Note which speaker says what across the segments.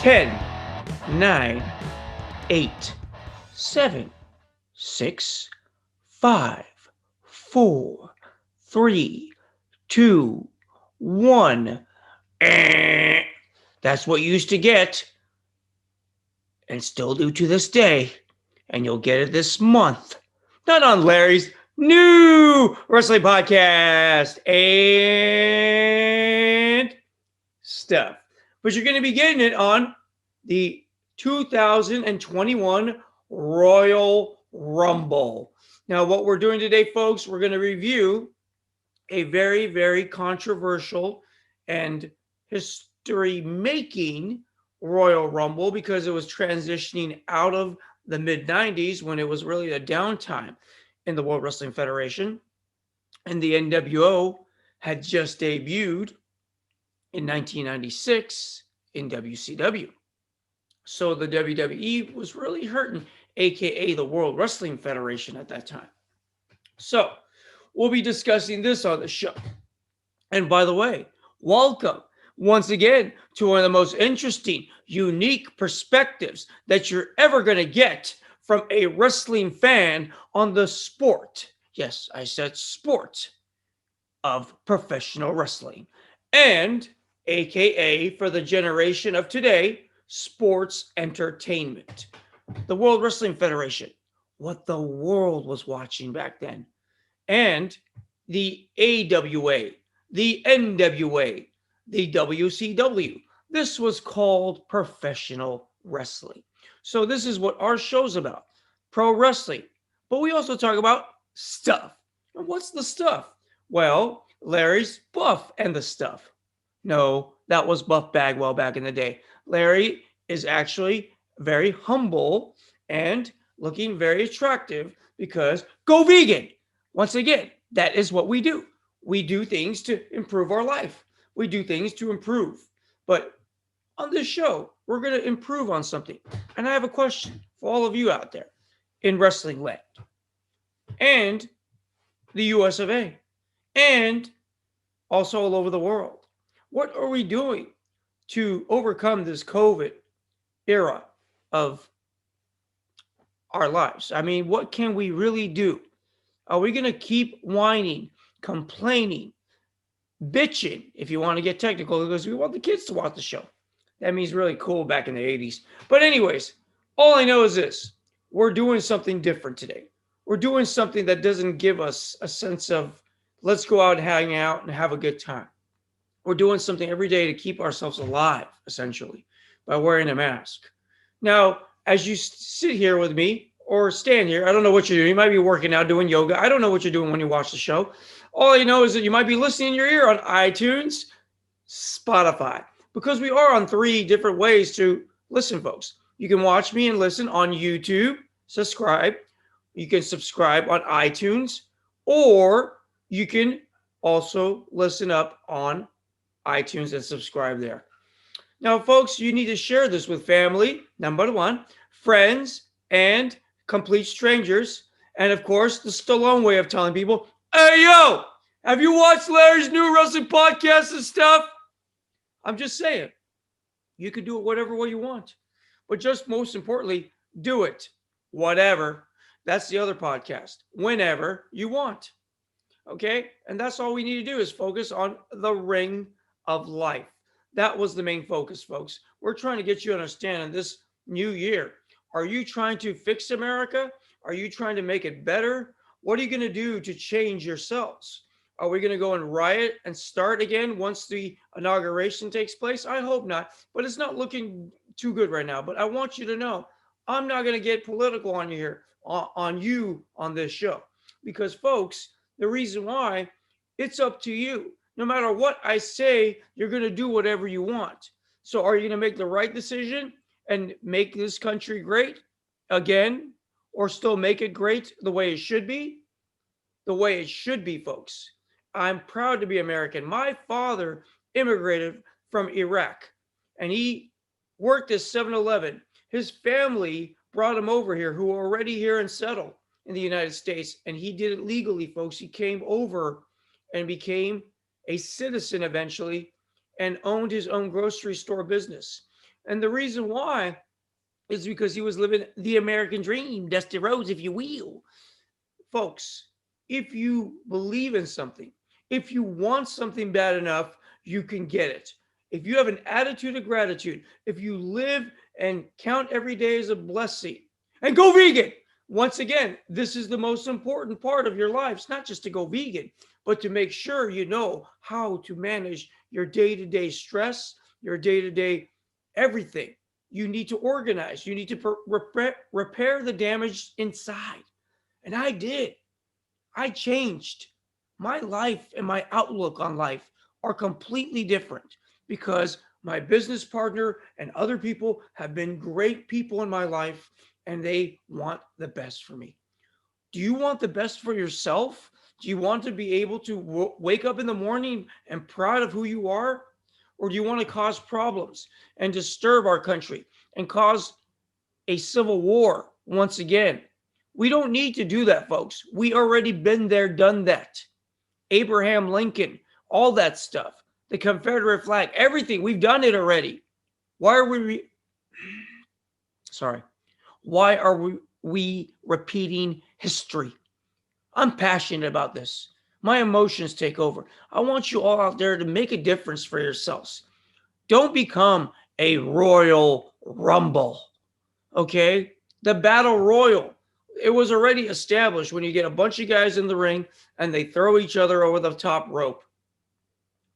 Speaker 1: 10, 9, 8, 7, 6, 5, 4, 3, 2, 1. That's what you used to get, and still do to this day. And you'll get it this month. Not on Larry's new wrestling podcast and stuff. But you're going to be getting it on the 2021 Royal Rumble. Now, what we're doing today, folks, we're going to review a very, very controversial and history-making Royal Rumble because it was transitioning out of the mid-90s when it was really a downtime in the World Wrestling Federation. And the NWO had just debuted in 1996 in WCW. So the WWE was really hurting, aka the World Wrestling Federation at that time. So we'll be discussing this on the show. And by the way, welcome once again to one of the most interesting, unique perspectives that you're ever going to get from a wrestling fan on the sport. Yes, I said sport of professional wrestling. And aka for the generation of today, sports entertainment. The World Wrestling Federation, what the world was watching back then. And the AWA, the NWA, the WCW. This was called professional wrestling. So this is what our show's about, pro wrestling. But we also talk about stuff. And what's the stuff? Well, Larry's Buff and the stuff. No, that was Buff Bagwell back in the day. Larry is actually very humble and looking very attractive because go vegan. Once again, that is what we do. We do things to improve our life. We do things to improve. But on this show, we're going to improve on something. And I have a question for all of you out there in wrestling land and the US of A and also all over the world. What are we doing to overcome this COVID era of our lives? I mean, what can we really do? Are we going to keep whining, complaining, bitching, if you want to get technical, because we want the kids to watch the show? That means really cool back in the 80s. But anyways, all I know is this. We're doing something different today. We're doing something that doesn't give us a sense of let's go out and hang out and have a good time. We're doing something every day to keep ourselves alive, essentially, by wearing a mask. Now, as you sit here with me or stand here, I don't know what you're doing. You might be working out, doing yoga. I don't know what you're doing when you watch the show. All I know is that you might be listening in your ear on iTunes, Spotify, because we are on 3 different ways to listen, folks. You can watch me and listen on YouTube, subscribe. You can subscribe on iTunes, or you can also listen up on iTunes and subscribe there. Now, folks, you need to share this with family, number 1, friends, and complete strangers. And of course, the Stallone way of telling people, hey, yo, have you watched Larry's new wrestling podcast and stuff? I'm just saying, you can do it whatever way you want. But just most importantly, do it. Whatever. That's the other podcast. Whenever you want. Okay? And that's all we need to do is focus on the ring of life. That was the main focus, folks. We're trying to get you to understand in this new year. Are you trying to fix America? Are you trying to make it better? What are you going to do to change yourselves? Are we going to go and riot and start again once the inauguration takes place? I hope not, but it's not looking too good right now. But I want you to know, I'm not going to get political on you here, on this show. Because, folks, the reason why, it's up to you. No matter what I say, you're going to do whatever you want. So are you going to make the right decision and make this country great again, or still make it great the way it should be? The way it should be, folks. I'm proud to be American. My father immigrated from Iraq, and he worked at 7-Eleven. His family brought him over here, who were already here and settled in the United States, and he did it legally, folks. He came over and became a citizen eventually and owned his own grocery store business. And the reason why is because he was living the American dream, Dustin Rhodes, if you will. Folks, if you believe in something, if you want something bad enough, you can get it. If you have an attitude of gratitude, if you live and count every day as a blessing, and go vegan. Once again, this is the most important part of your life. It's not just to go vegan, but to make sure you know how to manage your day-to-day stress, your day-to-day everything. You need to organize. You need to repair the damage inside. And I did. I changed. My life and my outlook on life are completely different because my business partner and other people have been great people in my life and they want the best for me. Do you want the best for yourself? Do you want to be able to wake up in the morning and proud of who you are? Or do you want to cause problems and disturb our country and cause a civil war once again? We don't need to do that, folks. We already been there, done that. Abraham Lincoln, all that stuff, the Confederate flag, everything. We've done it already. Why are we Why are we repeating history? I'm passionate about this. My emotions take over. I want you all out there to make a difference for yourselves. Don't become a Royal Rumble. Okay? The Battle Royal, it was already established when you get a bunch of guys in the ring and they throw each other over the top rope.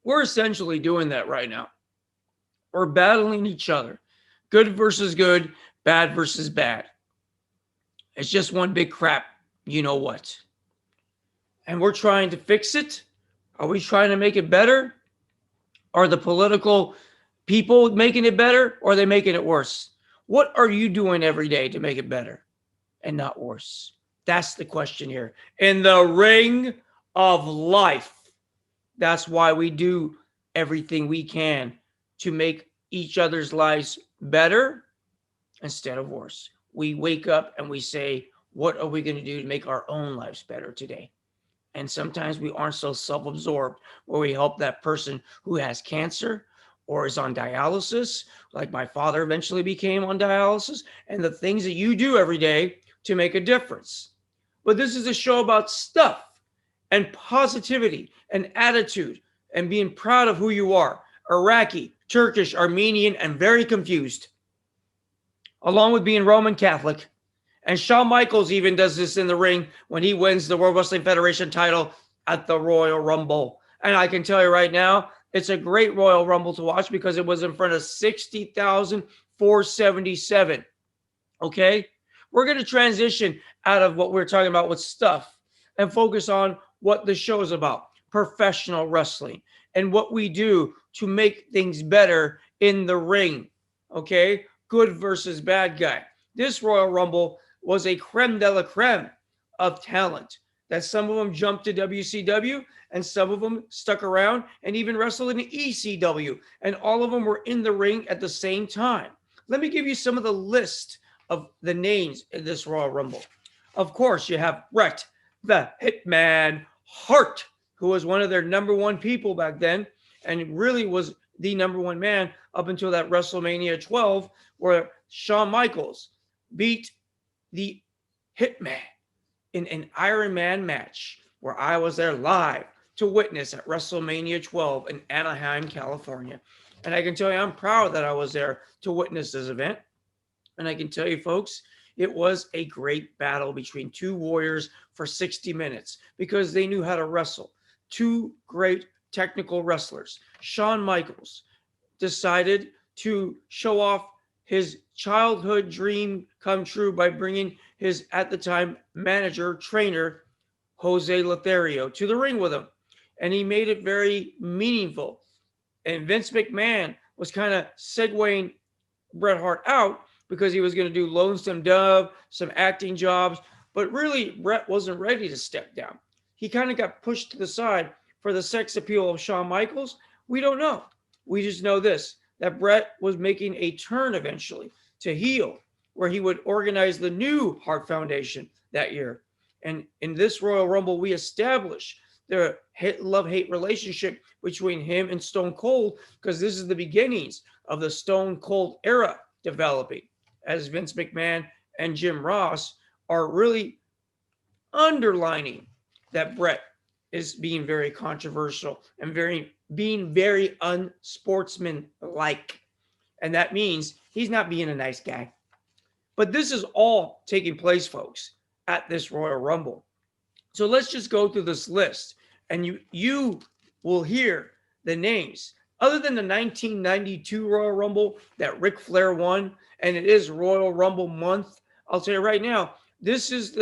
Speaker 1: We're essentially doing that right now. We're battling each other. Good versus good, bad versus bad. It's just one big crap, you know what. And we're trying to fix it. Are we trying to make it better? Are the political people making it better or are they making it worse? What are you doing every day to make it better and not worse? That's the question here. In the ring of life, that's why we do everything we can to make each other's lives better instead of worse. We wake up and we say, what are we going to do to make our own lives better today? And sometimes we aren't so self-absorbed where we help that person who has cancer or is on dialysis, like my father eventually became on dialysis, and the things that you do every day to make a difference. But this is a show about stuff and positivity and attitude and being proud of who you are. Iraqi, Turkish, Armenian, and very confused, along with being Roman Catholic. And Shawn Michaels even does this in the ring when he wins the World Wrestling Federation title at the Royal Rumble. And I can tell you right now, it's a great Royal Rumble to watch because it was in front of 60,477. Okay? We're going to transition out of what we're talking about with stuff and focus on what the show is about, professional wrestling, and what we do to make things better in the ring. Okay? Good versus bad guy. This Royal Rumble was a creme de la creme of talent that some of them jumped to WCW and some of them stuck around and even wrestled in ECW. And all of them were in the ring at the same time. Let me give you some of the list of the names in this Royal Rumble. Of course, you have Bret the Hitman Hart, who was one of their number one people back then and really was the number one man up until that WrestleMania 12 where Shawn Michaels beat the Hitman in an Iron Man match where I was there live to witness at WrestleMania 12 in Anaheim, California. And I can tell you I'm proud that I was there to witness this event. And I can tell you, folks, it was a great battle between two warriors for 60 minutes because they knew how to wrestle. Two great technical wrestlers. Shawn Michaels decided to show off his childhood dream come true by bringing his, at the time, manager, trainer, Jose Lothario, to the ring with him. And he made it very meaningful. And Vince McMahon was kind of segueing Bret Hart out because he was going to do Lonesome Dove, some acting jobs. But really, Bret wasn't ready to step down. He kind of got pushed to the side for the sex appeal of Shawn Michaels. We don't know. We just know this, that Bret was making a turn eventually to heel, where he would organize the new Hart Foundation that year. And in this Royal Rumble, we established the love-hate relationship between him and Stone Cold, because this is the beginnings of the Stone Cold era developing, as Vince McMahon and Jim Ross are really underlining that Bret is being very controversial and being very unsportsmanlike. And that means he's not being a nice guy. But this is all taking place, folks, at this Royal Rumble. So let's just go through this list, and you will hear the names. Other than the 1992 Royal Rumble that Ric Flair won, and it is Royal Rumble month, I'll tell you right now, this is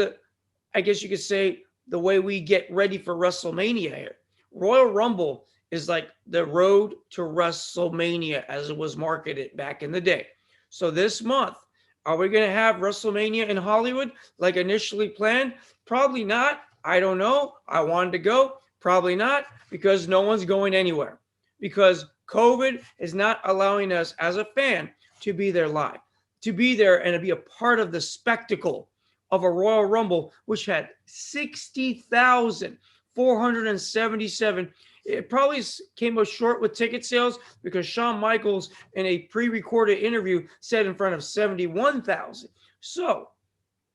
Speaker 1: I guess you could say, the way we get ready for WrestleMania here. Royal Rumble is like the road to WrestleMania as it was marketed back in the day. So this month, are we going to have WrestleMania in Hollywood like initially planned? Probably not. I don't know. I wanted to go. Probably not, because no one's going anywhere. Because COVID is not allowing us as a fan to be there live, to be there and to be a part of the spectacle of a Royal Rumble, which had 60,477. It probably came up short with ticket sales because Shawn Michaels, in a pre-recorded interview, said in front of 71,000. So,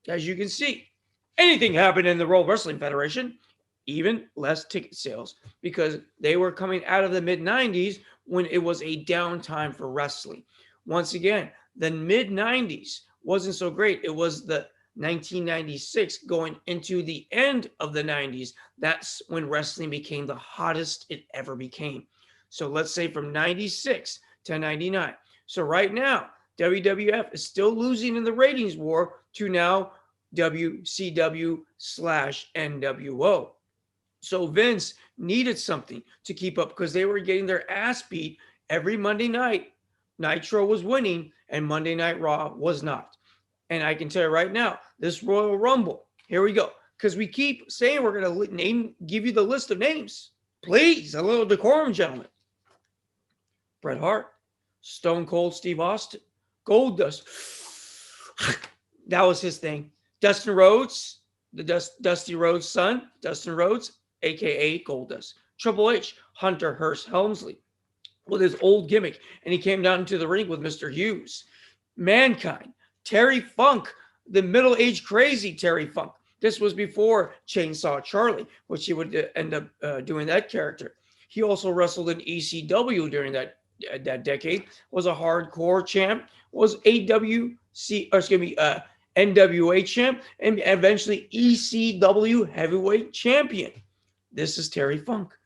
Speaker 1: as you can see, anything happened in the World Wrestling Federation, even less ticket sales, because they were coming out of the mid-90s when it was a downtime for wrestling. Once again, the mid-90s wasn't so great. It was the 1996 going into the end of the 90s. That's when wrestling became the hottest it ever became. So let's say from 96 to 99. So right now, WWF is still losing in the ratings war to now WCW/NWO. So Vince needed something to keep up because they were getting their ass beat every Monday night. Nitro was winning and Monday Night Raw was not. And I can tell you right now, this Royal Rumble, here we go. Because we keep saying we're going to give you the list of names. Please, a little decorum, gentlemen. Bret Hart, Stone Cold Steve Austin, Goldust. That was his thing. Dustin Rhodes, the Dusty Rhodes' son, Dustin Rhodes, a.k.a. Goldust. Triple H, Hunter Hearst Helmsley, with his old gimmick. And he came down into the ring with Mr. Hughes. Mankind, Terry Funk, the middle-aged crazy Terry Funk. This was before Chainsaw Charlie, which he would end up doing that character. He also wrestled in ECW during that decade, was a hardcore champ, was NWA champ, and eventually ECW heavyweight champion. This is Terry Funk.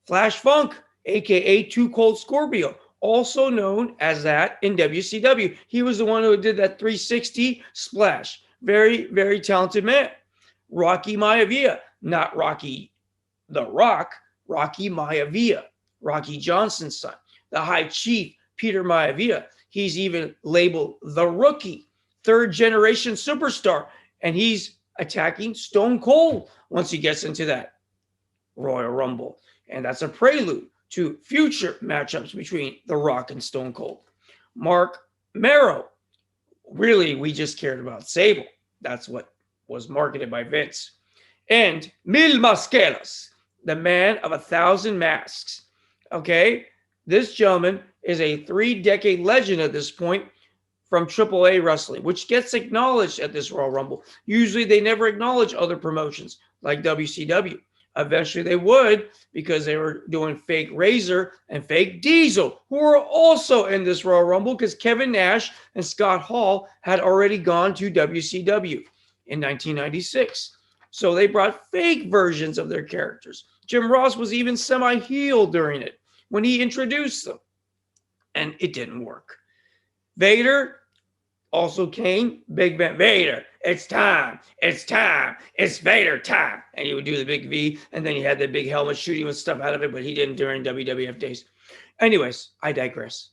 Speaker 1: Flash Funk, a.k.a. Too Cold Scorpio, also known as that in WCW. He was the one who did that 360 splash. Very, very talented man. Rocky Maivia, not Rocky the Rock, Rocky Maivia, Rocky Johnson's son. The High Chief, Peter Maivia. He's even labeled the Rookie, third generation superstar. And he's attacking Stone Cold once he gets into that Royal Rumble. And that's a prelude to future matchups between The Rock and Stone Cold. Mark Merrow. Really, we just cared about Sable. That's what was marketed by Vince. And Mil Mascaras, the man of 1,000 masks. Okay, this gentleman is a 3-decade legend at this point from AAA wrestling, which gets acknowledged at this Royal Rumble. Usually they never acknowledge other promotions like WCW. Eventually they would, because they were doing fake Razor and fake Diesel, who were also in this Royal Rumble because Kevin Nash and Scott Hall had already gone to WCW in 1996. So they brought fake versions of their characters. Jim Ross was even semi-heel during it when he introduced them, and it didn't work. Vader also came, Big Ben Vader. It's time. It's time. It's Vader time. And he would do the big V, and then he had the big helmet shooting with stuff out of it, but he didn't during WWF days. Anyways, I digress.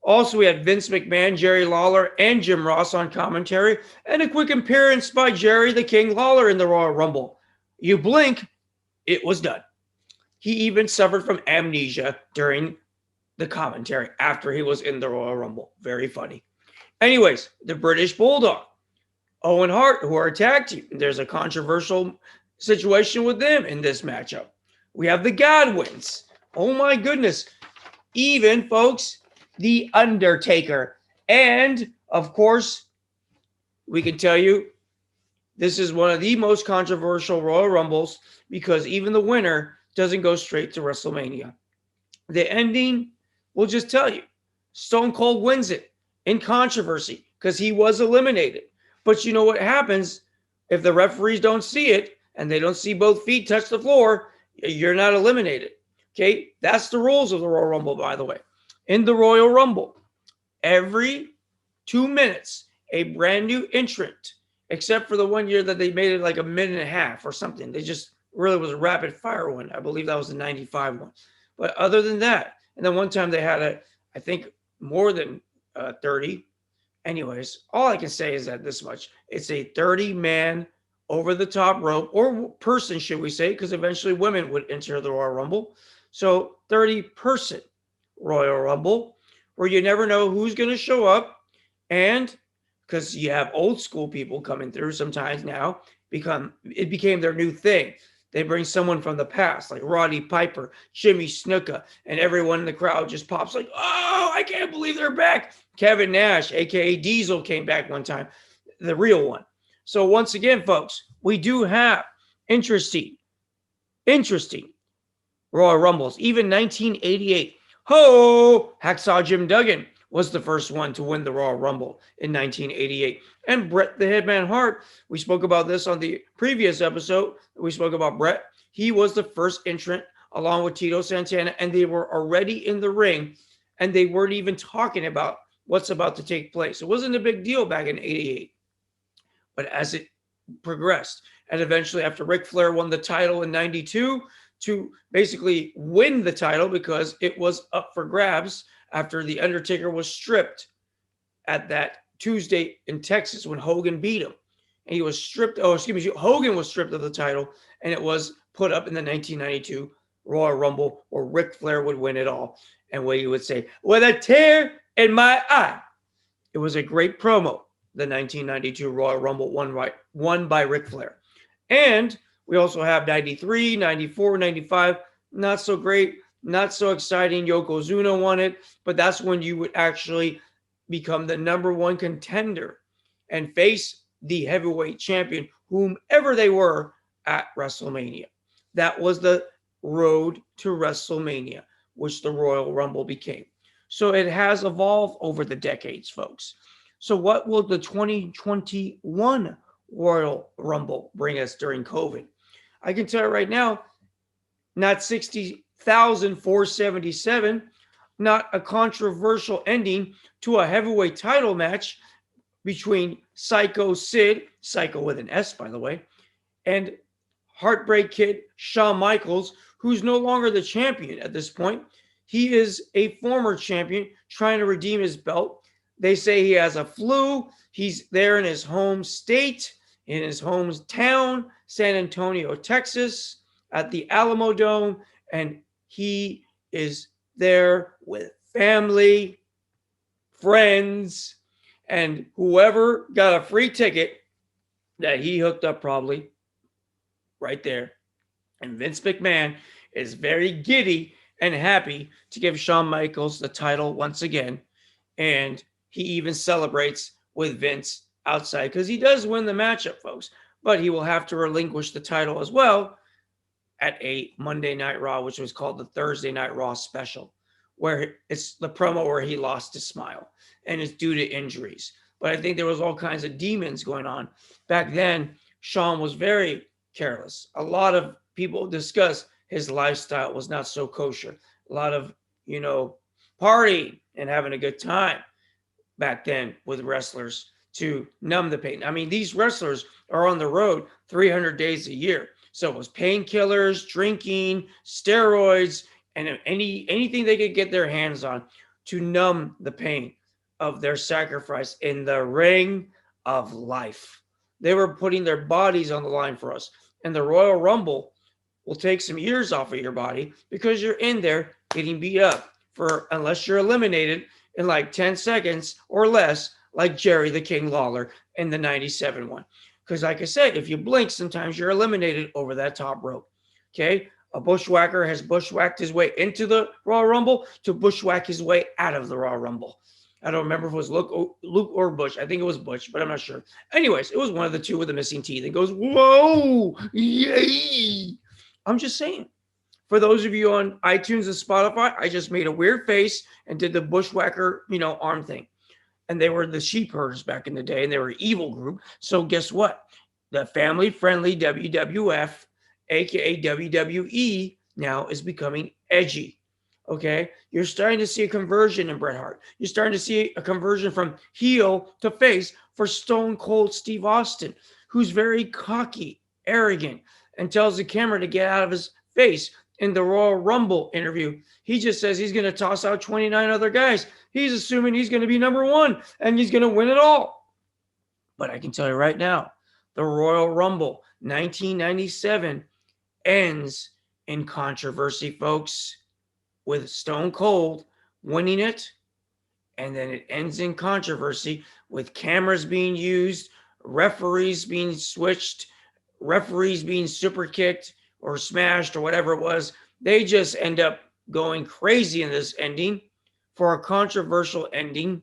Speaker 1: Also, we had Vince McMahon, Jerry Lawler, and Jim Ross on commentary, and a quick appearance by Jerry the King Lawler in the Royal Rumble. You blink, it was done. He even suffered from amnesia during the commentary after he was in the Royal Rumble. Very funny. Anyways, the British Bulldog, Owen Hart, who are a tag team. There's a controversial situation with them in this matchup. We have the Godwins. Oh my goodness. Even, folks, the Undertaker. And, of course, we can tell you this is one of the most controversial Royal Rumbles because even the winner doesn't go straight to WrestleMania. The ending will just tell you Stone Cold wins it in controversy because he was eliminated. But you know what happens if the referees don't see it and they don't see both feet touch the floor? You're not eliminated. Okay, that's the rules of the Royal Rumble, by the way. In the Royal Rumble, every 2 minutes, a brand new entrant, except for the 1 year that they made it like a minute and a half or something. They just really was a rapid fire one. I believe that was the 95 one. But other than that, and then one time they had I think more than 30. Anyways, all I can say is that this much. It's a 30-man over the top rope, or person, should we say, because eventually women would enter the Royal Rumble. So 30-person Royal Rumble, where you never know who's going to show up. And because you have old school people coming through sometimes now, it became their new thing. They bring someone from the past, like Roddy Piper, Jimmy Snuka, and everyone in the crowd just pops like, oh, I can't believe they're back. Kevin Nash, a.k.a. Diesel, came back one time, the real one. So once again, folks, we do have interesting Royal Rumbles. Even 1988, Hacksaw Jim Duggan was the first one to win the Royal Rumble in 1988. And Bret the Hitman Hart, we spoke about this on the previous episode. We spoke about Bret. He was the first entrant along with Tito Santana, and they were already in the ring, and they weren't even talking about what's about to take place. It wasn't a big deal back in 88. But as it progressed, and eventually after Ric Flair won the title in 92 to basically win the title because it was up for grabs after The Undertaker was stripped at that Tuesday in Texas when Hogan beat him. And he was stripped, Hogan was stripped of the title, and it was put up in the 1992 Royal Rumble where Ric Flair would win it all. And where he would say, with a tear in my eye. It was a great promo, the 1992 Royal Rumble won by Ric Flair. And we also have 93, 94, 95, not so great, not so exciting. Yokozuna won it, but that's when you would actually become the number one contender and face the heavyweight champion, whomever they were, at WrestleMania. That was the road to WrestleMania, which the Royal Rumble became. So it has evolved over the decades, folks. So what will the 2021 Royal Rumble bring us during COVID? I can tell you right now, not 60,477, not a controversial ending to a heavyweight title match between Psycho Sid, Psycho with an S, by the way, and Heartbreak Kid Shawn Michaels, who's no longer the champion at this point. He is a former champion trying to redeem his belt. They say he has a flu. He's there in his home state, in his hometown, San Antonio, Texas, at the Alamo Dome, and he is there with family, friends, and whoever got a free ticket that he hooked up probably right there. And Vince McMahon is very giddy and happy to give Shawn Michaels the title once again. And he even celebrates with Vince outside because he does win the matchup, folks. But he will have to relinquish the title as well at a Monday Night Raw, which was called the Thursday Night Raw special, where it's the promo where he lost his smile and it's due to injuries. But I think there was all kinds of demons going on. Back then, Shawn was very careless. A lot of people discuss his lifestyle was not so kosher. A lot of, partying and having a good time back then with wrestlers to numb the pain. I mean, these wrestlers are on the road 300 days a year. So it was painkillers, drinking, steroids, and anything they could get their hands on to numb the pain of their sacrifice in the ring of life. They were putting their bodies on the line for us. And the Royal Rumble will take some years off of your body because you're in there getting beat up unless you're eliminated in like 10 seconds or less, like Jerry the King Lawler in the 97 one. Because like I said, if you blink, sometimes you're eliminated over that top rope. Okay? A bushwhacker has bushwhacked his way into the Royal Rumble to bushwhack his way out of the Royal Rumble. I don't remember if it was Luke or Bush. I think it was Bush, but I'm not sure. Anyways, it was one of the two with the missing teeth. It goes, whoa, yay. I'm just saying. For those of you on iTunes and Spotify, I just made a weird face and did the bushwhacker, arm thing. And they were the sheep herders back in the day, and they were an evil group. So guess what? The family-friendly WWF, aka WWE, now is becoming edgy. Okay, you're starting to see a conversion in Bret Hart. You're starting to see a conversion from heel to face for Stone Cold Steve Austin, who's very cocky, arrogant, and tells the camera to get out of his face. In the Royal Rumble interview, he just says he's going to toss out 29 other guys. He's assuming he's going to be number one and he's going to win it all. But I can tell you right now, the Royal Rumble 1997 ends in controversy, folks, with Stone Cold winning it. And then it ends in controversy with cameras being used, referees being switched, referees being super kicked or smashed or whatever it was. They just end up going crazy in this ending for a controversial ending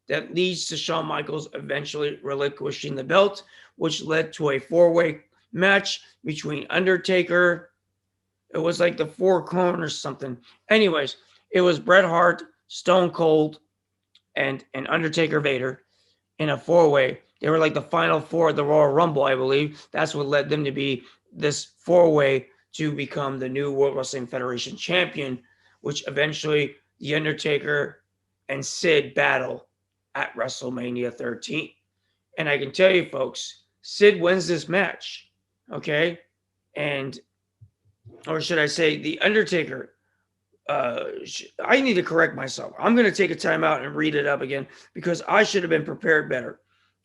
Speaker 1: that leads to Shawn Michaels eventually relinquishing the belt, which led to a four-way match between Undertaker. It was like the Four Corners something. Anyways, it was Bret Hart, Stone Cold, and Undertaker Vader in a four-way. They were like the final four of the Royal Rumble, I believe. That's what led them to be this four-way to become the new World Wrestling Federation champion, which eventually The Undertaker and Sid battle at WrestleMania 13. And I can tell you, folks, Sid wins this match, okay? Or should I say The Undertaker, I need to correct myself. I'm going to take a time out and read it up again because I should have been prepared better.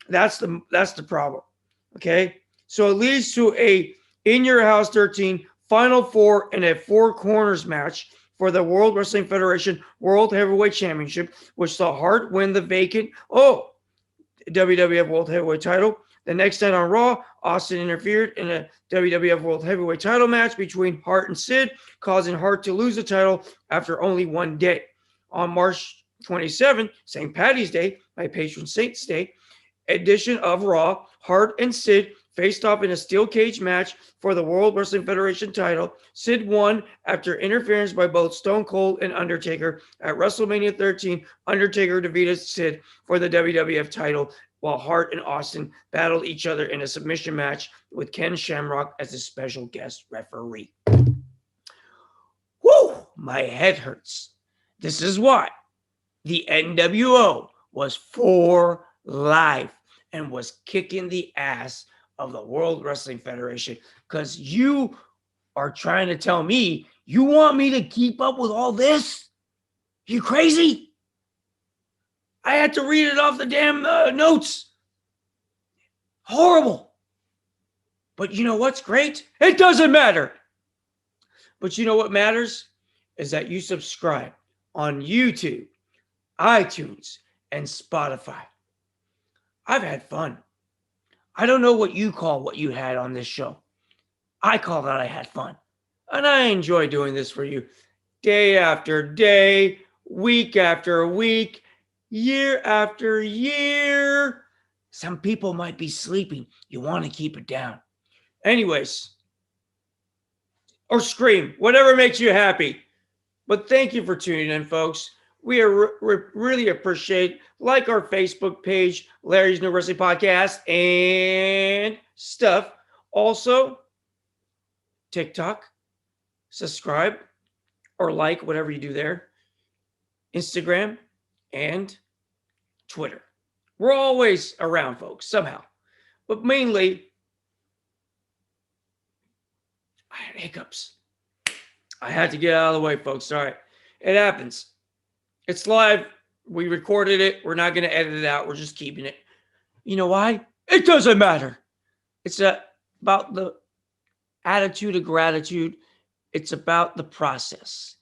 Speaker 1: That's the problem, okay? So it leads to a In Your House 13 Final Four and a Four Corners match for the World Wrestling Federation World Heavyweight Championship, which saw Hart win the vacant WWF World Heavyweight title. The next night on Raw, Austin interfered in a WWF World Heavyweight title match between Hart and Sid, causing Hart to lose the title after only one day. On March 27, St. Paddy's Day, my patron saint's day, edition of Raw, Hart and Sid faced off in a steel cage match for the World Wrestling Federation title. Sid won after interference by both Stone Cold and Undertaker. At WrestleMania 13, Undertaker defeated Sid for the WWF title, while Hart and Austin battled each other in a submission match with Ken Shamrock as a special guest referee. Woo! My head hurts. This is why the NWO was for life and was kicking the ass of the World Wrestling Federation, because you are trying to tell me you want me to keep up with all this? You crazy? I had to read it off the damn notes. Horrible. But you know what's great? It doesn't matter. But you know what matters? Is that you subscribe on YouTube, iTunes, and Spotify. I've had fun. I don't know what you call what you had on this show. I call that I had fun. And I enjoy doing this for you day after day, week after week, year after year. Some people might be sleeping. You want to keep it down. Anyways, or scream, whatever makes you happy. But thank you for tuning in, folks. We really appreciate, like our Facebook page, Larry's New Wrestling Podcast and stuff. Also, TikTok, subscribe or like, whatever you do there. Instagram and Twitter. We're always around, folks, somehow. But mainly, I had hiccups. I had to get out of the way, folks. All right. It happens. It's live. We recorded it. We're not going to edit it out. We're just keeping it. You know why? It doesn't matter. It's about the attitude of gratitude. It's about the process.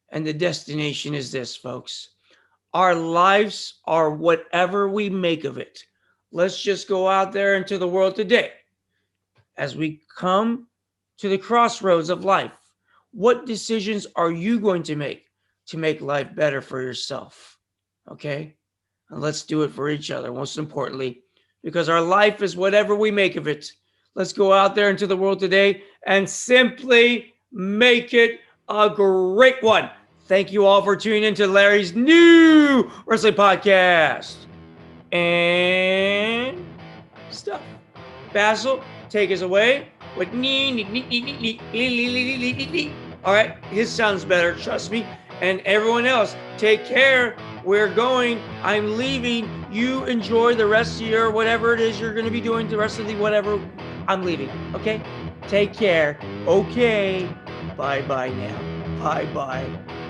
Speaker 1: And the destination is this, folks. Our lives are whatever we make of it. let's just go out there into the world today. As we come to the crossroads of life, what decisions are you going to make life better for yourself? Okay? And let's do it for each other, most importantly, because our life is whatever we make of it. Let's go out there into the world today and simply make it a great one. Thank you all for tuning into Larry's new wrestling podcast. And stuff. Basil, take us away with all right, his sounds better, trust me. And everyone else, take care. We're going. I'm leaving. You enjoy the rest of your whatever it is you're going to be doing the rest of the whatever. I'm leaving. Okay? Take care. Okay. Bye-bye now. Bye-bye.